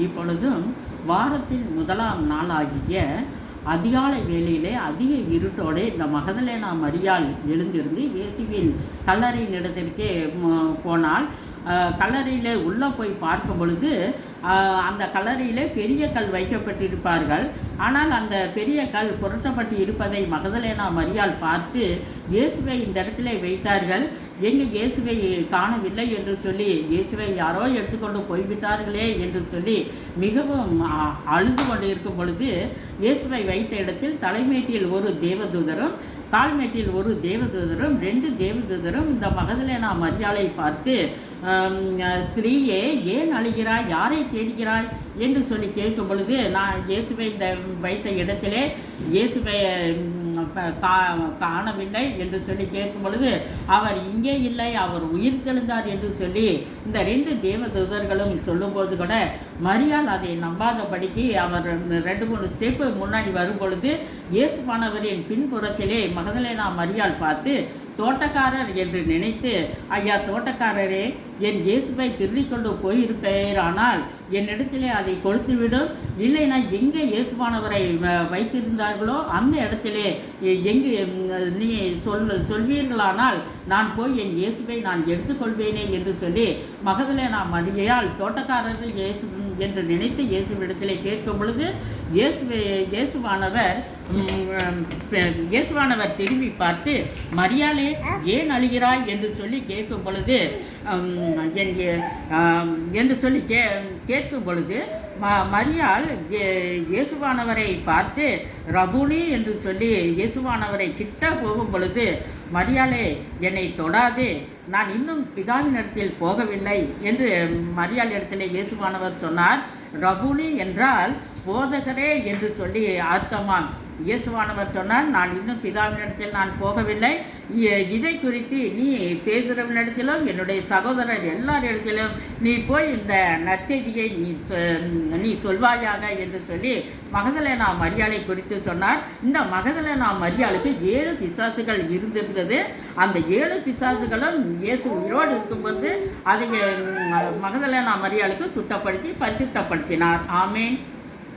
இப்பொழுதும் வாரத்தின் முதலாம் நாளாகிய அதிகாலை வேளையிலே அதிக இருட்டோடு இந்த மகதலேனா மரியாள் எழுந்திருந்து இயேசுவின் கல்லறையின் இடத்திற்கே போனால் கல்லறையில் உள்ளே போய் பார்க்கும் பொழுது அந்த கல்லறையிலே பெரிய கல் வைக்கப்பட்டிருப்பார்கள். ஆனால் அந்த பெரிய கல் புரட்டப்பட்டு இருப்பதை மகதலேனா மரியாள் பார்த்து இயேசுவை இந்த இடத்துல வைத்தார்கள், எங்கே இயேசுவை காணவில்லை என்று சொல்லி, இயேசுவை யாரோ எடுத்துக்கொண்டு போய்விட்டார்களே என்று சொல்லி மிகவும் அழுது கொண்டு இருக்கும் பொழுது இயேசுவை வைத்த இடத்தில் தலைமேட்டில் ஒரு தேவதூதரும் கால்மேட்டில் ஒரு தேவதூதரும் 2 தேவதூதரும் இந்த மகதலேனா மரியாளை பார்த்து, ஸ்ரீயே ஏன் அழுகிறாய், யாரை தேடுகிறாய் என்று சொல்லி கேட்கும் பொழுது, நான் இயேசுவை இந்த வைத்த இடத்திலே இயேசுவை காணவில்லை என்று சொல்லி கேட்கும் பொழுது, அவர் இங்கே இல்லை, அவர் உயிர் தெழுந்தார் என்று சொல்லி இந்த 2 தேவதூதர்களும் சொல்லும்போது கூட மரியாள் அதை நம்பாதபடிக்கு அவர் 2-3 ஸ்டெப்பு முன்னாடி வரும் பொழுது இயேசுவானவரின் பின்புறத்திலே மகதலேனா மரியாள் பார்த்து, தோட்டக்காரர் என்று நினைத்து, ஐயா தோட்டக்காரரே, என் இயேசுவை திருடிக்கொண்டு போயிருப்பேரானால் என்னிடத்திலே அதை கொடுத்துவிடும், இல்லைனா எங்கே இயேசுவானவரை வைத்திருந்தார்களோ அந்த இடத்திலே எங்கு நீ சொல்வீர்களானால் நான் போய் என் இயேசுவை நான் எடுத்துக்கொள்வேனே என்று சொல்லி மகதலேனா மரியாள் தோட்டக்காரர் இயேசு என்று நினைத்து இயேசுவிடத்திலே கேட்கும் பொழுது இயேசுவானவர் திரும்பி பார்த்து, மரியாளே ஏன் அழுகிறாய் என்று சொல்லி கேட்கும் பொழுது என்று சொல்லி கேட்கும் பொழுது மரியாள் இயேசுவானவரை பார்த்து ரபுனி என்று சொல்லி இயேசுவானவரை கிட்ட போகும் பொழுது, மரியாளே என்னை தொடாதே, நான் இன்னும் பிதாவின் இடத்தில் போகவில்லை என்று மரியாள் இடத்திலே இயேசுவானவர் சொன்னார். ரபுனி என்றால் போதகரே என்று சொல்லி அர்த்தமாம். இயேசுவானவர் சொன்னார், நான் இன்னும் பிதாவினிடத்தில் நான் போகவில்லை, இதை குறித்து நீ பேதுருவினிடத்திலும் என்னுடைய சகோதரர் எல்லாரிடத்திலும் நீ போய் இந்த நற்செய்தியை நீ சொல்வாயாக என்று சொல்லி மகதலேனா மரியாளை குறித்து சொன்னார். இந்த மகதலேனா மரியாளுக்கு 7 பிசாசுகள் இருந்திருந்தது. அந்த 7 பிசாசுகளும் இயேசு உயிரோடு இருக்கும்போது அதை மகதலேனா மரியாளுக்கு சுத்தப்படுத்தி பரிசுத்தப்படுத்தினார். ஆமேன்.